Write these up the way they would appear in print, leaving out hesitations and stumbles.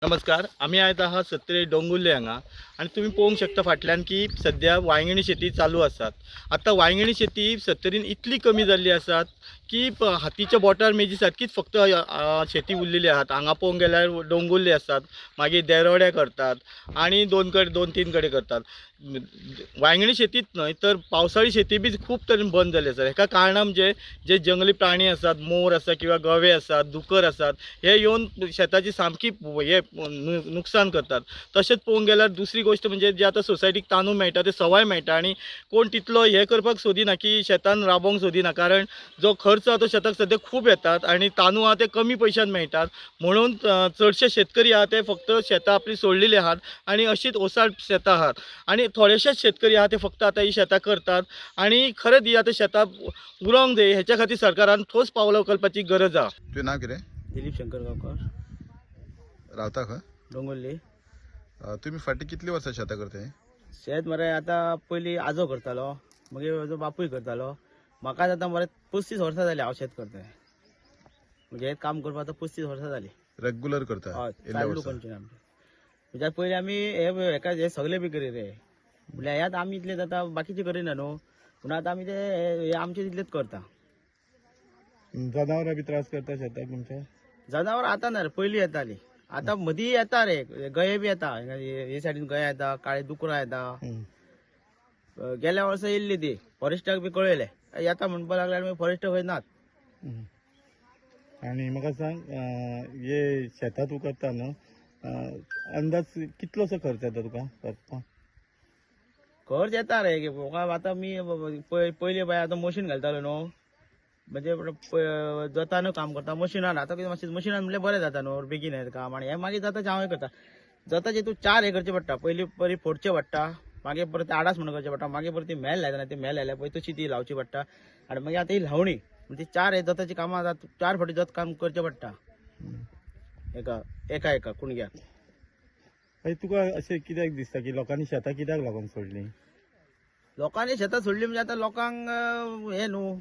नमस्कार. आम्ही आहेत आहात सत्रे डोंगुल्ले हांगा आणि तुम्ही पळोवंक शकता फाटल्यान की सध्या वांयगणी शेती चालू आसात. आता वांयगणी शेती सत्तरीन इतली कमी जाल्ली आसात की हातीच्या बोटार मेजी सारकीच फक्त शेती उरलेली आहात. हांगा पळोवंक गेल्यार डोंगुल्ले आसात, मागीर देरोडे करतात आणि दोन तीन कडे करतात. वांयगणी शेतीच न्हय तर पावसाळी शेती बी खूब तरेन बंद जाली आसा. हेका कारणां म्हणजे जे जंगली प्राणी आसात, मोर आसा किंवा गवे आसात, दुकर आसात, हे येवन शेताची सामकी नुकसान करतात. तशेंच पळोवंक गेल्यार दुसरी गोष्ट म्हणजे जे आता सोसायटीक तांदूळ मेळटा ते सवाय मेळटा आणि कोण तितलो हे करपाक सोदिना की शेतान राबोंक सोदिना, कारण जो खर्च आहा तो शेताक सद्या खूब येतात आणि तांदूळ आहा ते कमी पयशांत मेळटात. म्हणून चडशे शेतकरी आहा ते फक्त शेतां आपली सोडलेली आहात आणि अशीच ओसाड शेतां आहात आणि थोडेशेच शेतकरी आहा ते फक्त आता ही शेतां करतात आणि खरेंच ही आता शेतां उरोंक जाय हेच्या खातीर सरकारान ठोस पावलां उखलपाची गरज आहा. तुझे नाव कितें? दिलीप शंकर गांवकर, रावता खंय? डोंगुल्ली. तुम्ही फाटी कितली वर्सां शेतां करताय? शेत मरे आता पयलीं आजो करतालो, मागीर म्हजो बापूय करतालो. म्हाका आतां मरे 35 वर्सां जाली हांव शेत करतां. म्हणजे हें काम करपाक आतां 35 वर्सां जाली. रेग्युलर करता? हय, इल्ल्या चालू वर्सां? कंटिन्यू आमचें. म्हणजे पयलीं आमी हे सगळे बी करी रे. म्हणल्यार ह्यात आमी इतलेच आतां बाकीचे करिना न्हू, पूण आतां आमी हे आमचे इतलेच करता. जनावरां बी त्रास करता शेताक तुमच्या? जनावर आतां ना रे, पयलीं येतालीं. आतां मदीं येता रे, गये बी येता. हे सायडीन गये येता, काळे दुकरां येता. गेल्या वर्सा येयल्ली ती, फॉरेस्टाक बी कळयले येता म्हणपा लागल्यार मागीर फॉरेस्ट खंय नात. आणि म्हाका सांग, हे शेतां तूं करता न्हू, अंदाज कितलोसो खर्च येता तुका करपाक? खर्च येता रे, म्हाका आतां मी पयलीं बाय आतां मशीन घालतालो न्हू, म्हणजे जोतान काम करता मशिनान. आतां कितें मातशें मशिनान म्हणल्यार बरें जाता न्हू, बेगीन येता काम आणि हें मागीर जाता हांव करता. जोताचे तूं 4 हे करचे पडटा. पयलीं बरी फोडचे पडटा, मागीर परत ते आडास म्हणून करचे पडटा, मागीर परत ती मेल लायता, ते मेल लायल्या पळय तशी ती लावची पडटा आणि मागीर आतां ही लावणी. ती 4 हे जोताची कामां जाता, 4 फावटी जोत काम करचे पडटा एका एका कुणग्याक. तुका अशें कित्याक दिसता की लोकांनी शेतां कित्याक लागून सोडली? लोकांनी शेतां सोडली म्हणजे आतां लोकांक हे न्हू,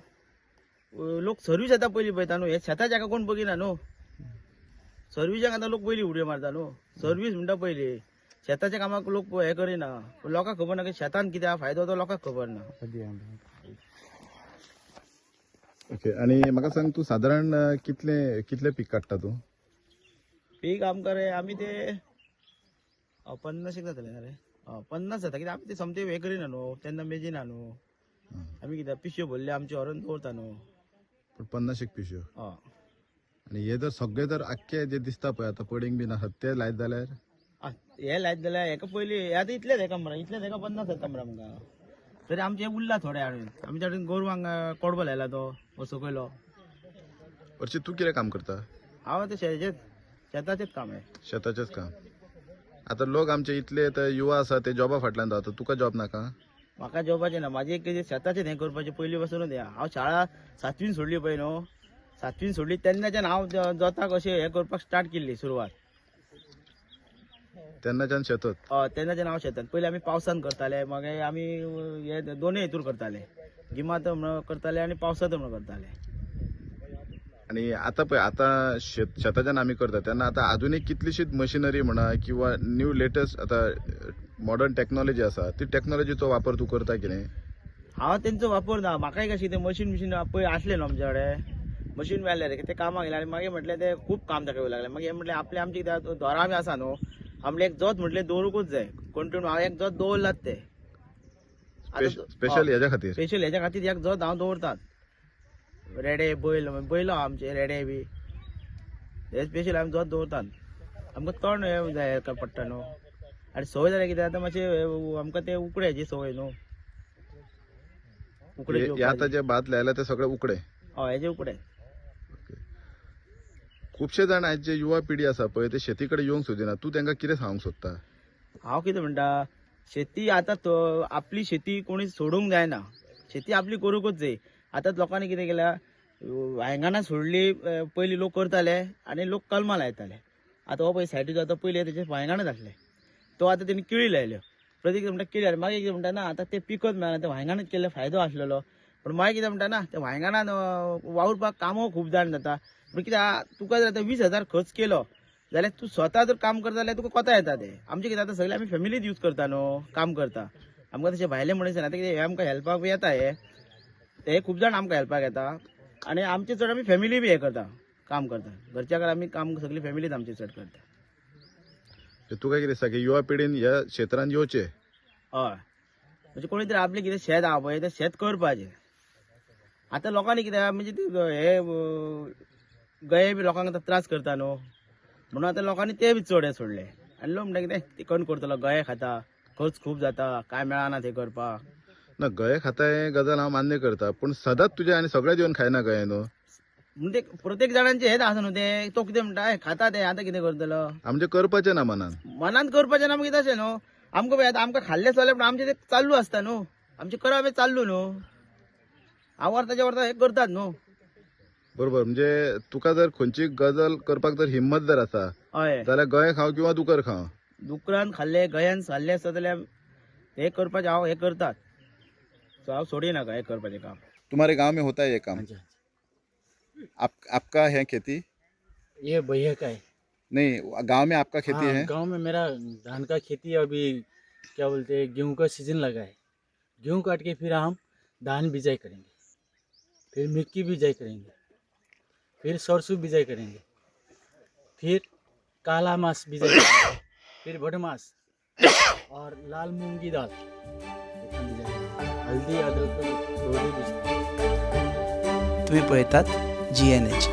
लोक सर्वीस येता पयलीं पळयता न्हू, हे शेताच्या हाका कोण बघिना न्हू. सर्विसाक आतां लोक पयलीं उडयो मारता न्हू. सर्वीस म्हणटा पयलीं, शेताच्या कामाक लोक हे करिना. लोकांक खबर ना की शेतान कित्याक फायदो तो लोकांक खबर ना. ओके. आणि म्हाका सांग, तू साधारण कितले पीक काडटा तू? पीक आमकां रे आमी ते 50 जातले ना रे. 50 जाता, कित्याक आमी ते समते हे करिना न्हू, तेन्ना मेजिना न्हू. आमी कित्याक पिशव्यो भरले आमचे व्हरून दवरता न्हू. पण 50 पिशव्यो? हय. आणि हे जर सगळे जर आख्खे जे दिसता पळय आता पडींग बीन आसात ते लायत जाल्यार? हे लायत जाल्यार हेका पयलीं आतां इतलेच हेका मरा, इतलेच हेका 50 येता मरा आमकां. तरी आमचे उरला थोडे हाडून, आमी त्या गोरवांक कोडबो लायला तो असो केलो. वर्षी तू कितें काम करता? हांव आतां शेताचेच काम आहे. शेताचेच काम. आता लोक आमचे इतले युवा आसा ते जॉबा फाटल्यान रावता, तुका जॉब नाका? म्हाका जॉबाचे ना, माझे एक शेताचेच हें करपाचें पयलीं पासूनच. हांव शाळा 7वीन सोडली पळय न्हू, 7वीन सोडली तेन्नाच्यान हांव जोताक अशें हें करपाक स्टार्ट केल्ली सुरवात. तेन्नाच्यान शेतत? तेन्नाच्यान हांव शेतात. पयलीं आमी पावसान करताले, मागीर आमी हे दोनूय हेतून करताले, गिमात म्हणून करताले आणि पावसात म्हणून करताले. आणि आता पळय, आता शेताच्यान आमी करता तेन्ना आता आधुनीक कितलीशीच मशिनरी म्हणा किंवा न्यू लेटेस्ट आता मॉडर्न टेक्नॉलॉजी आसा, ती टेक्नॉलॉजीचो वापर तू करता कितें? हांव तेंचो वापर ना. म्हाकाय कशी ते मशीन पळय आसले न्हू आमचे कडेन, मशीन मेळ्ळे रे, ते कामाक गेले आणि मागीर म्हटलें ते खूब काम ताका येवं लागलें. मागीर म्हटलें आपले आमचे कितें दोरा बी आसा न्हू, आमले एक जोत म्हटलें दवरूंकूच जाय कंटिन्यू. हांव एक जोत दवरलात ते स्पेशल हेच्या खातीर? स्पेशल हेच्या खातीर एक जोत हांव दवरतात. रेडे बैल आमचे रेडे बी, हे स्पेशल आमी जोत दवरतात. आमकां तण हे जाय पडटा न्हू, आनी संवय जाल्यार कितें आतां मातशें आमकां ते उकड्याची संवय न्हू. उकडे आता जे भात लायला ते सगळे उकडे? हय, हेजे उकडे. खुबशे जाण आज जे युवा पिढी आसा पळय ते शेती कडेन येवंक सोदिना, तू तांकां कितें सांगूंक सोदता? हांव कितें म्हणटा, शेती आतां आपली शेती कोणी सोडूंक जायना, शेती आपली करूंकूच जाय. आतां लोकांनी कितें केल्या, वांयगणां सोडली पयलीं लोक करताले आनी लोक कलमां लायताले. आतां हो पळय सायडीचो आतां पयलीं तेचे वांयगणां जातले, तो आतां तेणी केळी लायल्यो. प्रत्येक म्हणटा केळी आनी मागीर कितें म्हणटा ना, आतां ते पिकच मेळना, ते वांयगणांच केल्ले फायदो आसलेलो. पण मागीर कितें म्हणटा ना, ते वांयगणान वावुरपाक कामो खूब जाण जाता. पूण कित्याक तुका जर आतां 20,000 खर्च केलो जाल्यार तू स्वता जर काम करता जाल्यार तुका कोता येता ते. आमचे कितें आतां सगळे आमी फॅमिलीच यूज करता न्हू, काम करता. आमकां तशे भायले मनीस ना, कितें हे आमकां हेल्पाक येता हे खूब जाण आमकां हेल्पाक येता. आनी आमचे चड आमी फॅमिली बी हे करता, काम करता. घरच्या घरा आमी काम सगळी फॅमिलीच आमची चड करता. तुका कितें दिसता की युवा पिढीन ह्या क्षेत्रांत येवचें? हय, म्हणजे कोणी तरी आपलें कितें शेत आहा पळय तें शेत करपाचें. आतां लोकांनी कितें आहा, म्हणजे हे गये बी लोकांक आतां त्रास करता न्हू, म्हणून आतां लोकांनी ते बी चड हे सोडले. आनी लोक म्हणटा कितें ते कोण करतलो, गये खाता, खर्च खूब जाता, काय मेळना ते करपाक. ना गये खाता हें गजाल हांव मान्य करता, पूण सदांच तुजे आनी सगळेच येवन खायना गये न्हू. म्हणजे प्रत्येक जाणांचे हेच आसा न्हू ते. तो कितें म्हणटा खाता ते आतां कितें करतलो, आमचे करपाचें ना मनान. मनान करपाचें ना. मग कितें अशें न्हू, आमकां पळय आतां आमकां खाल्ले चले, पण आमचें ते चालू आसता न्हू, आमचें करप हें चालू न्हू. आवर्ताच्या वर्ता हे करतात न्हू. बरोबर. म्हणजे तुका जर खंयची गजाल करपाक जर हिम्मत जर आसा हय, जाल्यार गये खाव किंवा दुकर खाव. दुकरान खाल्ले, गयान खाल्ले आसता जाल्यार हे करपाचें हांव हे करतात. सो हांव सोडिनाका हे करपाचें काम. तुम्हारे गांव में होता है ये काम? हाँ जी, हाँ आपका है खेती? जी। ये भैया का है। नहीं, गांव में आपका खेती हाँ, है? गांव में मेरा धान का खेती है। अभी क्या बोलते हैं, गेहूं का सीजन लगा है। गेहूं काट के फिर हम धान बिजाई करेंगे, फिर मिक्की बिजाई करेंगे, फिर सरसों बिजाई करेंगे, फिर काला मास बिजाई करेंगे, फिर भटमास और लाल मूंग की दाल, इतना बिजाई करेंगे। हल्दी अदरक दोडी बिजते. तुम्ही पळयतात GNH.